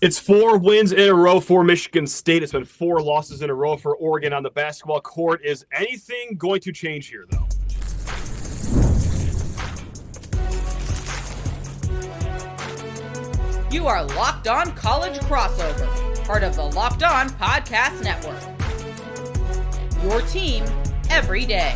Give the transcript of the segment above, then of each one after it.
It's 4 wins in a row for Michigan State. It's been 4 losses in a row for Oregon on the basketball court. Is anything going to change here, though? You are Locked On College Crossover, part of the Locked On Podcast Network. Your team every day.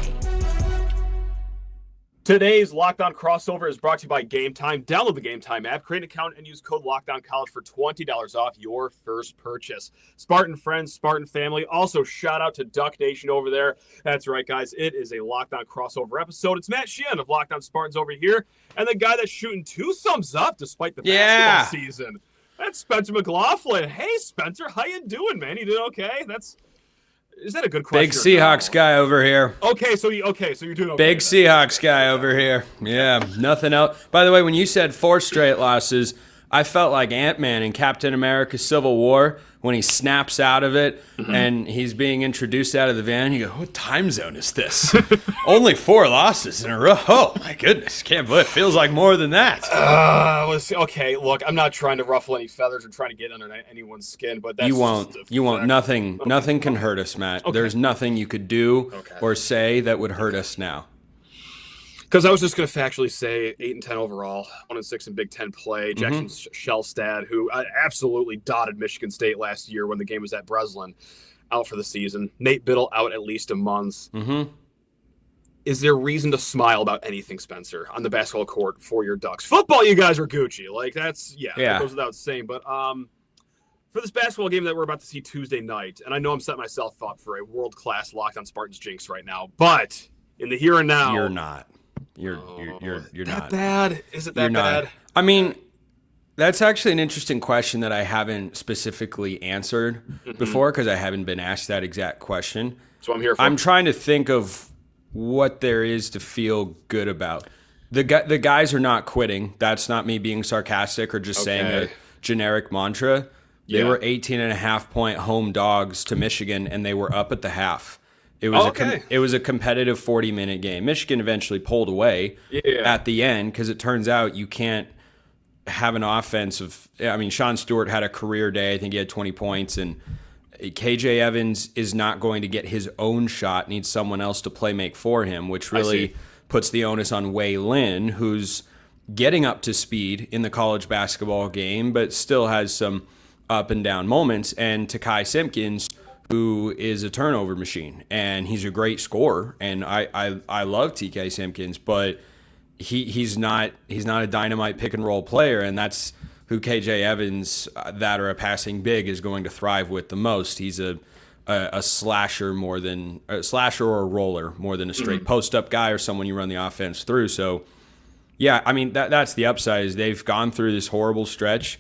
Today's Locked On Crossover is brought to you by Game Time. Download the Game Time app, create an account, and use code LOCKEDONCollege for $20 off your first purchase. Spartan friends, Spartan family. Also, shout out to Duck Nation over there. That's right, guys. It is a Locked On Crossover episode. It's Matt Sheehan of Locked On Spartans over here, and the guy that's shooting 2 thumbs up despite the basketball season. That's Spencer McLaughlin. Hey, Spencer, how you doing, man? You doing okay? Is that a good question? Big Seahawks guy over here. Okay, so you're doing okay. Big Seahawks guy over here. Yeah, nothing else. By the way, when you said 4 straight losses, I felt like Ant-Man in Captain America Civil War when he snaps out of it and he's being introduced out of the van. You go, what time zone is this? Only 4 losses in a row. Oh, my goodness. Can't believe it. Feels like more than that. Okay, look, I'm not trying to ruffle any feathers or trying to get under anyone's skin, but that's You won't. Nothing can hurt us, Matt. Okay. There's nothing you could do or say that would hurt us now. Because I was just going to factually say 8-10 overall, 1-6 in Big Ten play. Jackson Shellstad, who absolutely dotted Michigan State last year when the game was at Breslin, out for the season. Nate Bittle out at least a month. Is there reason to smile about anything, Spencer, on the basketball court for your Ducks? Football, you guys are Gucci. Like, that goes without saying. But for this basketball game that we're about to see Tuesday night, and I know I'm setting myself up for a world-class Locked On Spartans jinx right now, but in the here and now... You're not. You're that not bad? Is it that you're bad? Not. I mean, that's actually an interesting question that I haven't specifically answered before because I haven't been asked that exact question. That's what I'm here for. I'm trying to think of what there is to feel good about. The guys are not quitting. That's not me being sarcastic or just saying a generic mantra. They were 18.5-point home dogs to Michigan, and they were up at the half. It was a competitive 40-minute game. Michigan eventually pulled away at the end because it turns out you can't have an offense of – I mean, Sean Stewart had a career day. I think he had 20 points. And KJ Evans is not going to get his own shot, needs someone else to play make for him, which really puts the onus on Wei Lin, who's getting up to speed in the college basketball game but still has some up and down moments. And Takai Simpkins – who is a turnover machine, and he's a great scorer, and I love TK Simpkins, but he's not a dynamite pick and roll player, and that's who KJ Evans that are a passing big is going to thrive with the most. He's a slasher more than a slasher or a roller more than a straight post up guy or someone you run the offense through. So yeah, I mean that's the upside is they've gone through this horrible stretch.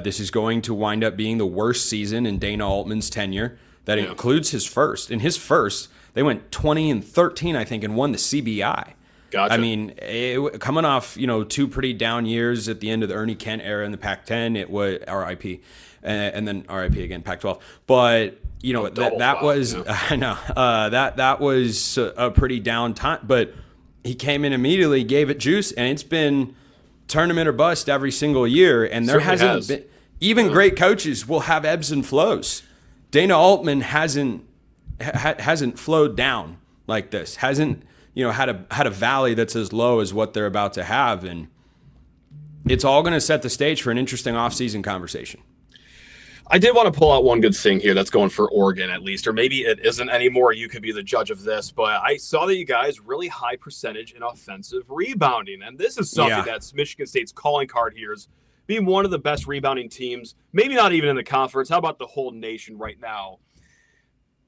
This is going to wind up being the worst season in Dana Altman's tenure. That includes his first. In his first, they went 20-13, I think, and won the CBI. Gotcha. I mean, coming off 2 pretty down years at the end of the Ernie Kent era in the Pac-10, it was RIP, and then RIP again, Pac-12. But that was I know that was a pretty down time. But he came in immediately, gave it juice, and it's been tournament or bust every single year. And there hasn't been even great coaches will have ebbs and flows. Dana Altman hasn't flowed down like this. Hasn't had a valley that's as low as what they're about to have, and it's all going to set the stage for an interesting offseason conversation. I did want to pull out one good thing here that's going for Oregon at least, or maybe it isn't anymore. You could be the judge of this, but I saw that you guys really high percentage in offensive rebounding, and this is something that's Michigan State's calling card here is being one of the best rebounding teams, maybe not even in the conference. How about the whole nation right now?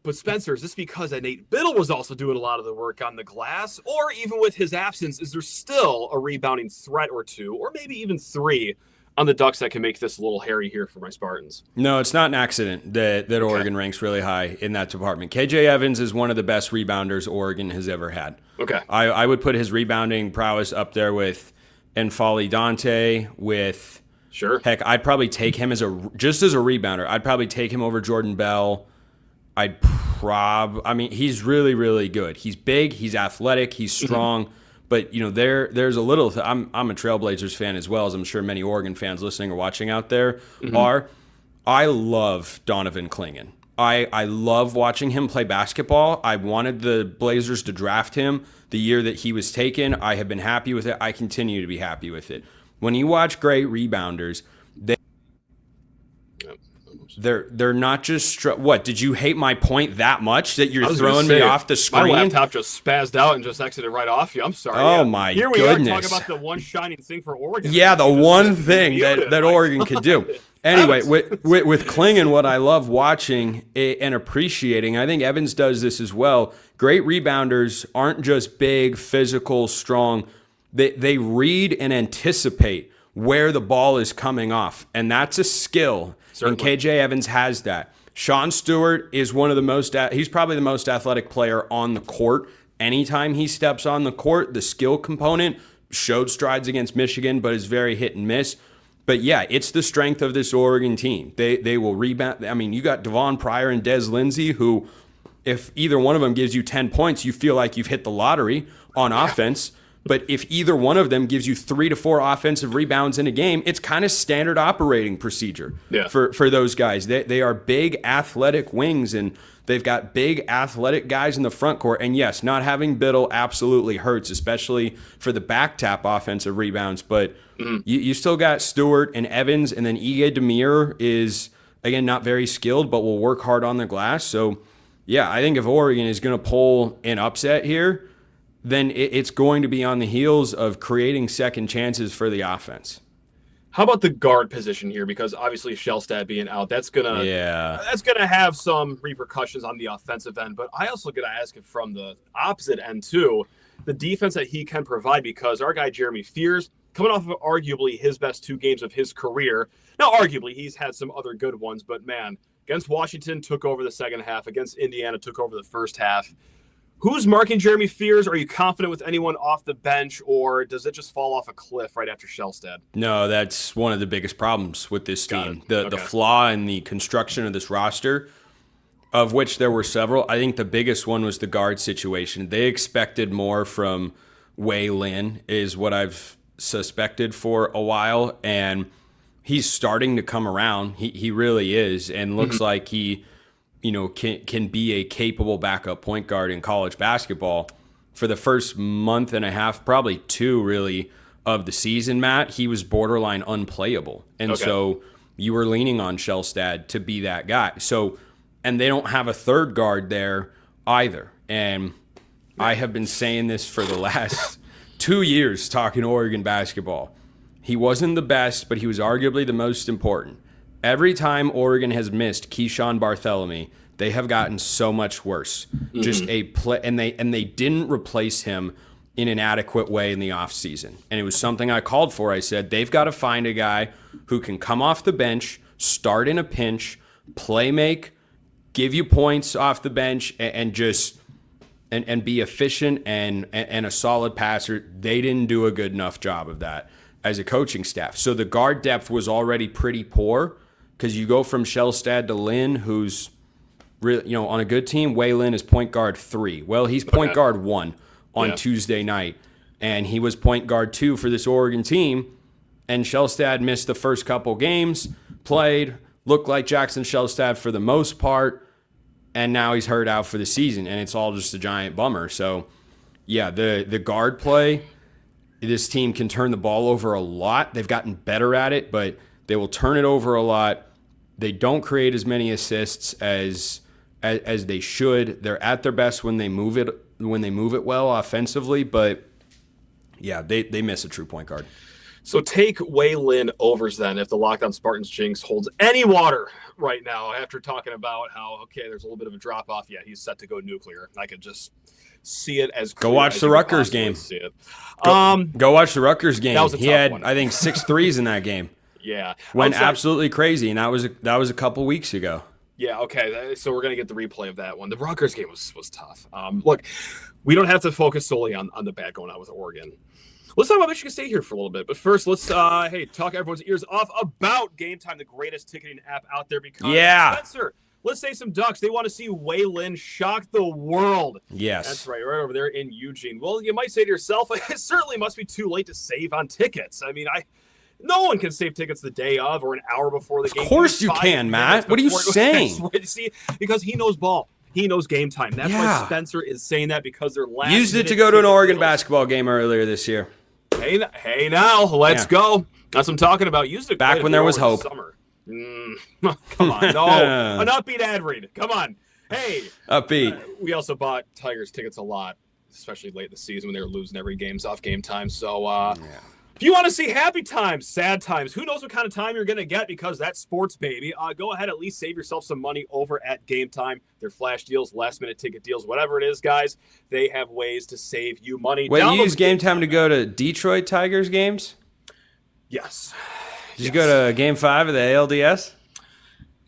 But Spencer, is this because Nate Bittle was also doing a lot of the work on the glass? Or even with his absence, is there still a rebounding threat or 2, or maybe even 3 on the Ducks that can make this a little hairy here for my Spartans? No, it's not an accident that Oregon ranks really high in that department. KJ Evans is one of the best rebounders Oregon has ever had. Okay. I would put his rebounding prowess up there with N'Faly Dante, with... Sure. Heck, I'd probably take him as a rebounder. I'd probably take him over Jordan Bell. He's really, really good. He's big, he's athletic, he's strong. But there's a little. I'm a Trailblazers fan as well, as I'm sure many Oregon fans listening or watching out there are. I love Donovan Clingan. I love watching him play basketball. I wanted the Blazers to draft him the year that he was taken. I have been happy with it. I continue to be happy with it. When you watch great rebounders, they're not just what? Did you hate my point that much that you're throwing me off the screen? My laptop just spazzed out and just exited right off you. I'm sorry. Oh my goodness! Here we are talking about the one shining thing for Oregon. Yeah, the one thing that Oregon could do. Anyway, with Clingan, what I love watching and appreciating, I think Evans does this as well. Great rebounders aren't just big, physical, strong. They read and anticipate where the ball is coming off, and that's a skill. Certainly. And KJ Evans has that. Sean Stewart is he's probably the most athletic player on the court. Anytime he steps on the court, the skill component showed strides against Michigan, but is very hit and miss. But yeah, it's the strength of this Oregon team. They will rebound. I mean, you got Devon Pryor and Des Lindsey, who, if either one of them gives you 10 points, you feel like you've hit the lottery on offense. But if either one of them gives you 3 to 4 offensive rebounds in a game, it's kind of standard operating procedure for those guys. They are big athletic wings, and they've got big athletic guys in the front court. And yes, not having Bittle absolutely hurts, especially for the back tap offensive rebounds. But you still got Stewart and Evans, and then Ige Demir is, again, not very skilled, but will work hard on the glass. So, yeah, I think if Oregon is going to pull an upset here, then it's going to be on the heels of creating second chances for the offense. How about the guard position here? Because obviously Shellstad being out, that's gonna have some repercussions on the offensive end. But I also gotta ask it from the opposite end too, the defense that he can provide, because our guy Jeremy Fears, coming off of arguably his best 2 games of his career. Now, arguably he's had some other good ones, but man, against Washington took over the second half, against Indiana took over the first half. Who's marking Jeremy Fears? Are you confident with anyone off the bench, or does it just fall off a cliff right after Shellstad? No, that's one of the biggest problems with this team. The flaw in the construction of this roster, of which there were several. I think the biggest one was the guard situation. They expected more from Wei Lin, is what I've suspected for a while, and he's starting to come around. He really is, and looks like he can be a capable backup point guard in college basketball. For the first month and a half, probably 2 really, of the season, Matt, he was borderline unplayable. And so you were leaning on Shellstad to be that guy. So, and they don't have a third guard there either. And I have been saying this for the last 2 years talking Oregon basketball. He wasn't the best, but he was arguably the most important. Every time Oregon has missed Keyshawn Bartholomew, they have gotten so much worse. Just a play, and they didn't replace him in an adequate way in the offseason. And it was something I called for. I said, they've got to find a guy who can come off the bench, start in a pinch, play make, give you points off the bench, and just be efficient and a solid passer. They didn't do a good enough job of that as a coaching staff. So the guard depth was already pretty poor, because you go from Shellstad to Lin, who's really, on a good team, Wei Lin is point guard 3. Well, he's point guard 1 on Tuesday night, and he was point guard 2 for this Oregon team. And Shellstad missed the first couple games, played, looked like Jackson Shellstad for the most part, and now he's hurt out for the season, and it's all just a giant bummer. So, yeah, the guard play, this team can turn the ball over a lot. They've gotten better at it, but they will turn it over a lot. They don't create as many assists as they should. They're at their best when they move it well offensively, but yeah, they miss a true point guard. So take Wei Lin overs then, if the Locked On Spartans jinx holds any water right now, after talking about how, there's a little bit of a drop off. Yeah, he's set to go nuclear. I could just see it as go watch the Rutgers game. Go watch the Rutgers game. He had, I think, 6 threes in that game. Yeah. Went absolutely crazy, and that was a couple weeks ago. Yeah, okay. So we're going to get the replay of that one. The Rutgers game was tough. Look, we don't have to focus solely on the bad going on with Oregon. Let's talk about Michigan State here for a little bit. But first, let's talk everyone's ears off about Game Time, the greatest ticketing app out there. Because Spencer, let's say some Ducks. They want to see Wei Lin shock the world. Yes. That's right over there in Eugene. Well, you might say to yourself, it certainly must be too late to save on tickets. I mean, No one can save tickets the day of or an hour before the game. Of course you can, Matt. What are you saying? See, because he knows ball. He knows game time. That's why Spencer is saying that, because they're last. Used it to go to an Oregon basketball game earlier this year. Hey now, let's go. That's what I'm talking about. Used it back when there was hope. Summer. Come on, no, an upbeat ad read. Come on, hey, upbeat. We also bought Tigers tickets a lot, especially late in the season when they were losing every games off game time. So, if you want to see happy times, sad times, who knows what kind of time you're going to get, because that's sports, baby. Go ahead, at least save yourself some money over at Game Time. Their flash deals, last-minute ticket deals, whatever it is, guys, they have ways to save you money. Wait, you use Game Time to go to Detroit Tigers games? Yes. Did you go to Game 5 of the ALDS?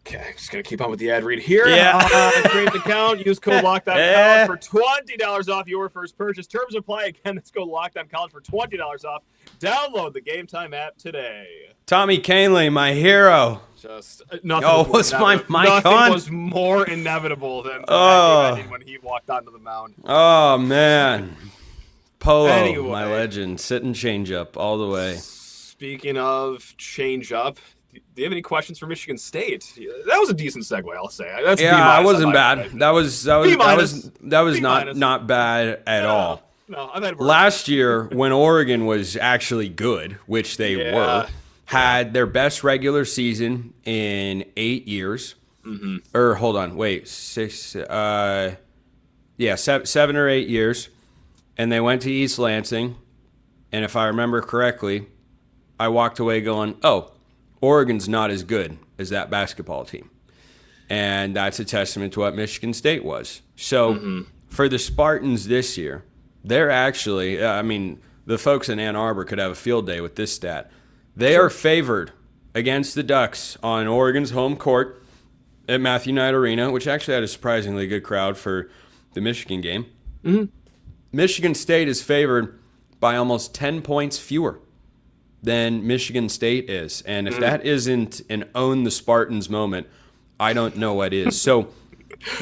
Okay, just going to keep on with the ad read here. Yeah. Create an account. Use code LOCKEDON for $20 off your first purchase. Terms apply. Again, let's go LOCKEDON College for $20 off. Download the Game Time app today. Tommy Canley, my hero. Just nothing. Was my mic nothing on? was more inevitable than when he walked onto the mound. Oh, man. Polo, anyway, my legend. Sit and change up all the way. Speaking of change up, do you have any questions for Michigan State? That was a decent segue, I'll say. That's I wasn't bad. That was not bad at all. No, I've had worse. Last year, when Oregon was actually good, which they were, had their best regular season in 8 years. Mm-hmm. Or hold on, wait, 7 or 8 years, and they went to East Lansing, and if I remember correctly, I walked away going, "Oh, Oregon's not as good as that basketball team," and that's a testament to what Michigan State was. So for the Spartans this year, they're actually, the folks in Ann Arbor could have a field day with this stat. They are favored against the Ducks on Oregon's home court at Matthew Knight Arena, which actually had a surprisingly good crowd for the Michigan game. Mm-hmm. Michigan State is favored by almost 10 points fewer than Michigan State is. And if that isn't an own the Spartans moment, I don't know what is. So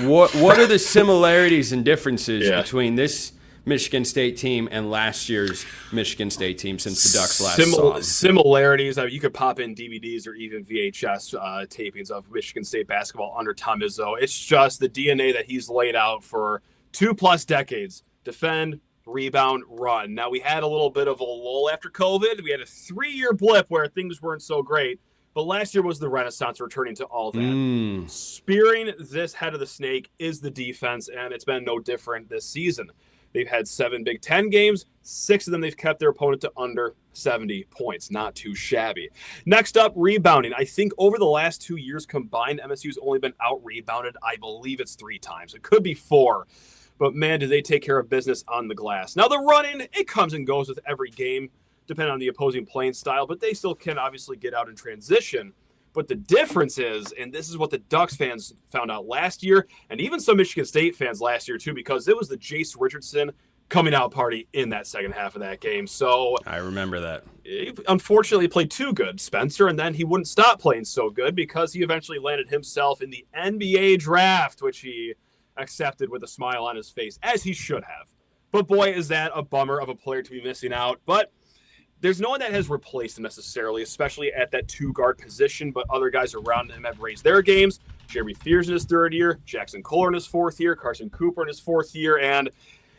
what are the similarities and differences between this Michigan State team and last year's Michigan State team since the Ducks last saw them? Similarities. You could pop in DVDs or even VHS tapings of Michigan State basketball under Tom Izzo. It's just the DNA that he's laid out for 2+ decades. Defend, rebound, run. Now, we had a little bit of a lull after COVID. We had a 3-year blip where things weren't so great. But last year was the renaissance, returning to all that. Spearing this head of the snake is the defense, and it's been no different this season. They've had 7 Big Ten games. 6 of them they've kept their opponent to under 70 points. Not too shabby. Next up, rebounding. I think over the last 2 years combined, MSU's only been out-rebounded, I believe it's 3 times. It could be 4. But, man, do they take care of business on the glass. Now, the running, it comes and goes with every game, depending on the opposing playing style. But they still can obviously get out in transition. But the difference is, and this is what the Ducks fans found out last year, and even some Michigan State fans last year, too, because it was the Jace Richardson coming out party in that second half of that game. So I remember that. He unfortunately played too good, Spencer, and then he wouldn't stop playing so good because he eventually landed himself in the NBA draft, which he accepted with a smile on his face, as he should have. But boy, is that a bummer of a player to be missing out. But there's no one that has replaced him necessarily, especially at that 2-guard position, but other guys around him have raised their games. Jeremy Fears in his 3rd year, Jackson Kohler in his 4th year, Carson Cooper in his 4th year, and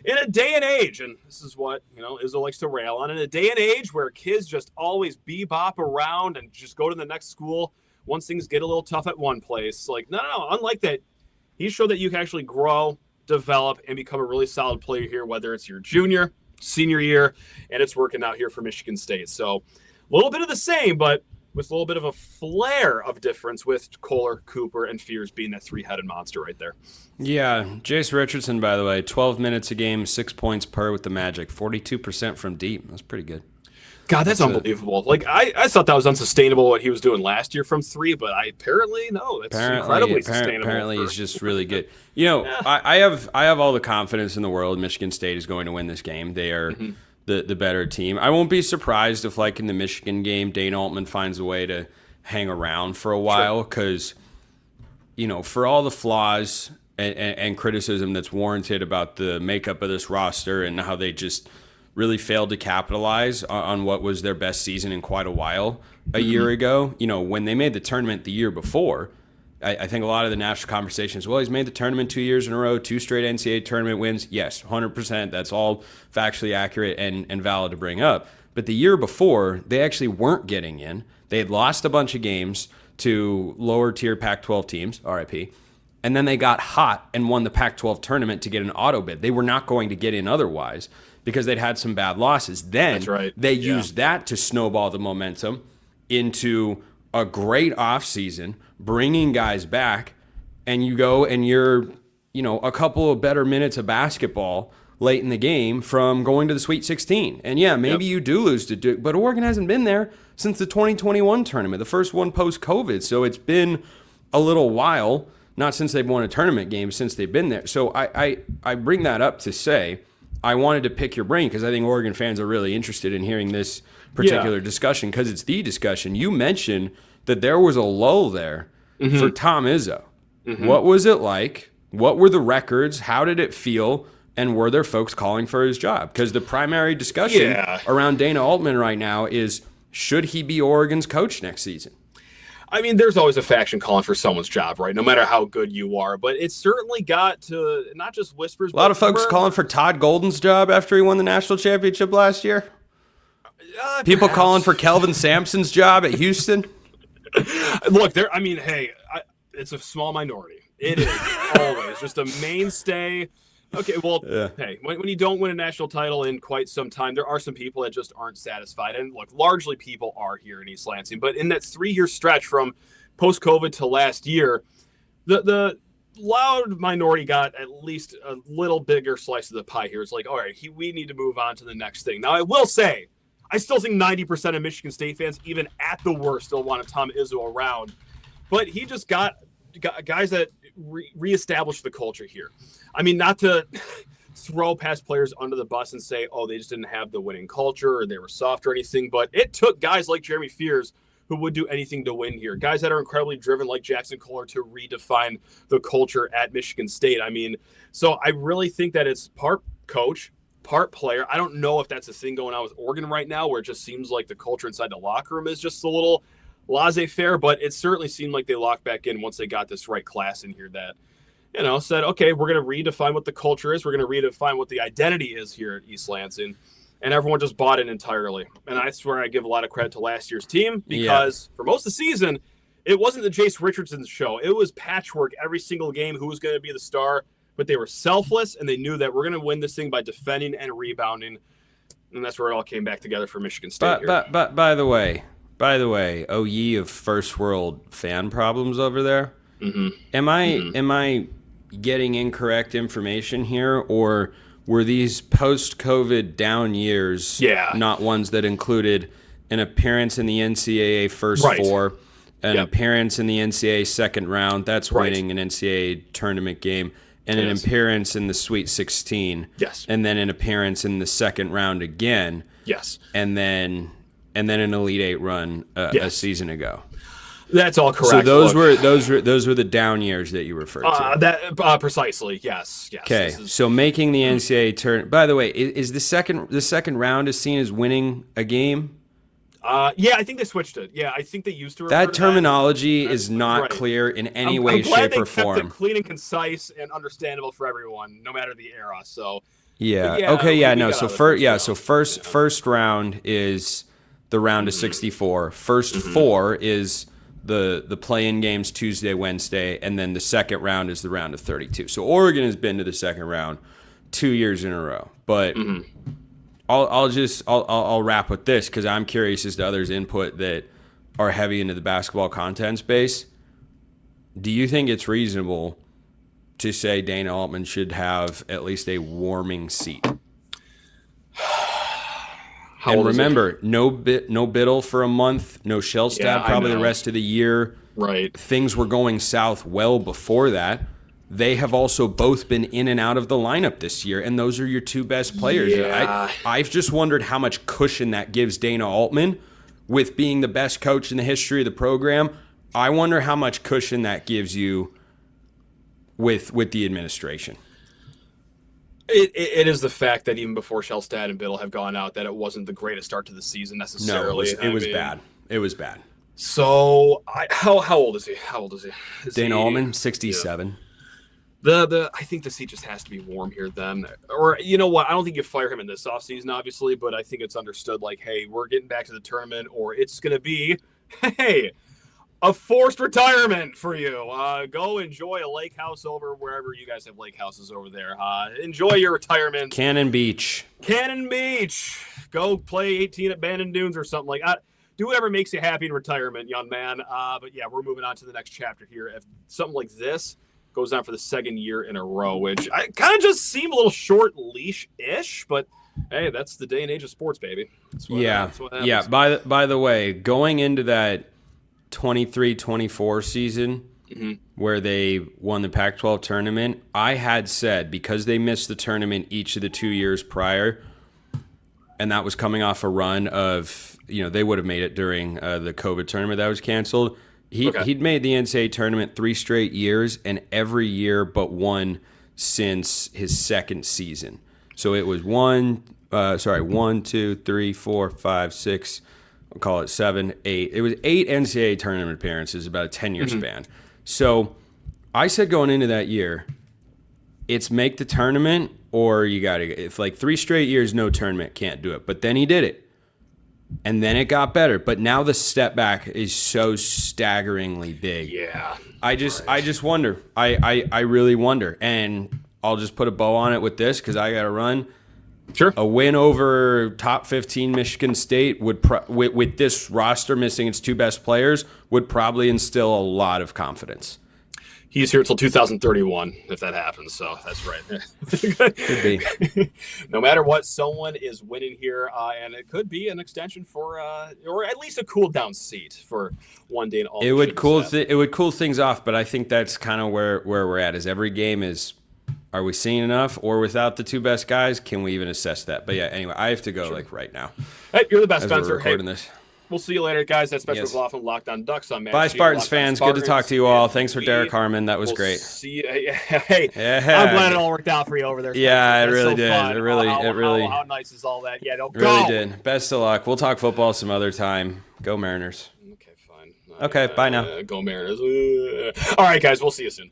in a day and age, and this is what, Izzo likes to rail on, in a day and age where kids just always bebop around and just go to the next school once things get a little tough at one place. Like, no, unlike that, he showed that you can actually grow, develop, and become a really solid player here, whether it's your junior, senior year, and it's working out here for Michigan State. So a little bit of the same, but with a little bit of a flare of difference with Kohler, Cooper, and Fears being that 3-headed monster right there. Yeah, Jace Richardson, by the way, 12 minutes a game, 6 points per with the Magic, 42% from deep. That's pretty good. God, that's unbelievable. I thought that was unsustainable what he was doing last year from 3, but apparently incredibly sustainable. Apparently he's just really good. I have all the confidence in the world Michigan State is going to win this game. They are the better team. I won't be surprised if, like in the Michigan game, Dana Altman finds a way to hang around for a while because, for all the flaws and criticism that's warranted about the makeup of this roster and how they just really failed to capitalize on what was their best season in quite a while a year ago. You know, when they made the tournament the year before, I think a lot of the national conversations, well, he's made the tournament 2 years in a row, 2 straight NCAA tournament wins. Yes, 100%. That's all factually accurate and valid to bring up. But the year before, they actually weren't getting in. They had lost a bunch of games to lower tier Pac-12 teams, RIP, and then they got hot and won the Pac-12 tournament to get an auto bid. They were not going to get in otherwise because they'd had some bad losses. Then they used that to snowball the momentum into a great offseason, bringing guys back, and you go and you're, you know, a couple of better minutes of basketball late in the game from going to the Sweet 16. And yeah, maybe you do lose to Duke, but Oregon hasn't been there since the 2021 tournament, the first one post-COVID. So it's been a little while, not since they've won a tournament game, since they've been there. So I bring that up to say I wanted to pick your brain because I think Oregon fans are really interested in hearing this particular discussion because it's the discussion. You mentioned that there was a lull there for Tom Izzo. What was it like? What were the records? How did it feel? And were there folks calling for his job? Because the primary discussion around Dana Altman right now is, should he be Oregon's coach next season? I mean, there's always a faction calling for someone's job, right? No matter how good you are. But it certainly got to not just whispers. A lot of folks calling for Todd Golden's job after he won the national championship last year. People calling for Kelvin Sampson's job at Houston. Look, I mean, hey, it's a small minority. It is always just a mainstay. Okay, well, hey, when you don't win a national title in quite some time, there are some people that just aren't satisfied. And look, largely people are here in East Lansing. But in that 3-year stretch from post-COVID to last year, the loud minority got at least a little bigger slice of the pie here. It's like, all right, we need to move on to the next thing. Now, I will say, I still think 90% of Michigan State fans, even at the worst, still want Tom Izzo around. But he just got guys that reestablished the culture here. I mean, not to throw past players under the bus and say, oh, they just didn't have the winning culture or they were soft or anything, but it took guys like Jeremy Fears who would do anything to win here. Guys that are incredibly driven like Jackson Kohler to redefine the culture at Michigan State. I mean, so I really think that it's part coach, part player. I don't know if that's a thing going on with Oregon right now where it just seems like the culture inside the locker room is just a little laissez-faire, but it certainly seemed like they locked back in once they got this right class in here that, you know, said, okay, we're going to redefine what the culture is. We're going to redefine what the identity is here at East Lansing. And everyone just bought it entirely. And I swear I give a lot of credit to last year's team because for most of the season, it wasn't the Jace Richardson show. It was patchwork every single game, who was going to be the star. But they were selfless, and they knew that we're going to win this thing by defending and rebounding. And that's where it all came back together for Michigan State here. But by the way, oh ye of first world fan problems over there. Am I getting incorrect information here, or were these post-COVID down years not ones that included an appearance in the NCAA first four, an appearance in the NCAA second round, that's winning an NCAA tournament game, and an appearance in the Sweet 16, and then an appearance in the second round again, and then an Elite Eight run a season ago. That's all correct. So those were the down years that you referred to. That precisely, yes. Okay, so making the NCAA tournament. By the way, is the second round is seen as winning a game? Yeah, I think they switched it. Yeah, I think they used to refer that to terminology is not clear in any way, shape, or form. Kept it clean and concise and understandable for everyone, no matter the era. So first round is the round of 64. First four is the play-in games Tuesday, Wednesday, and then the second round is the round of 32. So Oregon has been to the second round 2 years in a row. But I'll wrap with this because I'm curious as to others' input that are heavy into the basketball content space. Do you think it's reasonable to say Dana Altman should have at least a warming seat? And remember, no Bittle for a month, no Shellstad probably the rest of the year. Right. Things were going south well before that. They have also both been in and out of the lineup this year, and those are your two best players. Yeah. I've just wondered how much cushion that gives Dana Altman with being the best coach in the history of the program. I wonder how much cushion that gives you with the administration. It is the fact that even before Shelstad and Bittle have gone out, that it wasn't the greatest start to the season necessarily. No, it was bad. It was bad. So, how old is he? How old is he? Dana Altman, 67. Yeah. I think the seat just has to be warm here then. Or, you know what? I don't think you fire him in this offseason, obviously, but I think it's understood, like, hey, we're getting back to the tournament, or it's going to be, hey, a forced retirement for you. Go enjoy a lake house over wherever you guys have lake houses over there. Enjoy your retirement. Cannon Beach. Go play 18 at Bandon Dunes or something like that. Do whatever makes you happy in retirement, young man. But yeah, we're moving on to the next chapter here. If something like this goes on for the second year in a row, which I kind of just seem a little short leash-ish, but hey, that's the day and age of sports, baby. That's what happens. Yeah. By the way, going into that 23-24 season where they won the Pac-12 tournament, I had said, because they missed the tournament each of the 2 years prior, and that was coming off a run of, they would have made it during the COVID tournament that was canceled. He'd made the NCAA tournament 3 straight years, and every year but one since his second season. So it was 1, 2, 3, 4, 5, 6, I'll call it 7, 8. It was 8 NCAA tournament appearances, about a 10-year span. So I said going into that year, it's make the tournament or you got to, it's like 3 straight years, no tournament, can't do it. But then he did it. And then it got better. But now the step back is so staggeringly big. Yeah. I just wonder. I really wonder. And I'll just put a bow on it with this because I got to run. Sure. A win over top 15 Michigan State would, with this roster missing its 2 best players, would probably instill a lot of confidence. He's here till 2031 if that happens, so that's right. Could be. No matter what, someone is winning here, and it could be an extension for, or at least a cool down seat for one day. It would cool things off, but I think that's kind of where we're at. Is every game is, are we seeing enough, or without the 2 best guys, can we even assess that? But yeah, anyway, I have to go like right now. Hey, you're the best, Spencer. We're recording this. We'll see you later, guys. That's Spencer McLaughlin, Locked On Ducks. I'm Matt Bye, Sheehan, Spartans Locked On fans. Spartans. Good to talk to you all. Thanks for Derek Harmon. That was great. See you. Hey, I'm glad it all worked out for you over there. Yeah, it really did. Fun. It really. How nice is all that? Yeah, don't really did. Best of luck. We'll talk football some other time. Go Mariners. Okay, fine. Okay, bye now. Go Mariners. All right, guys. We'll see you soon.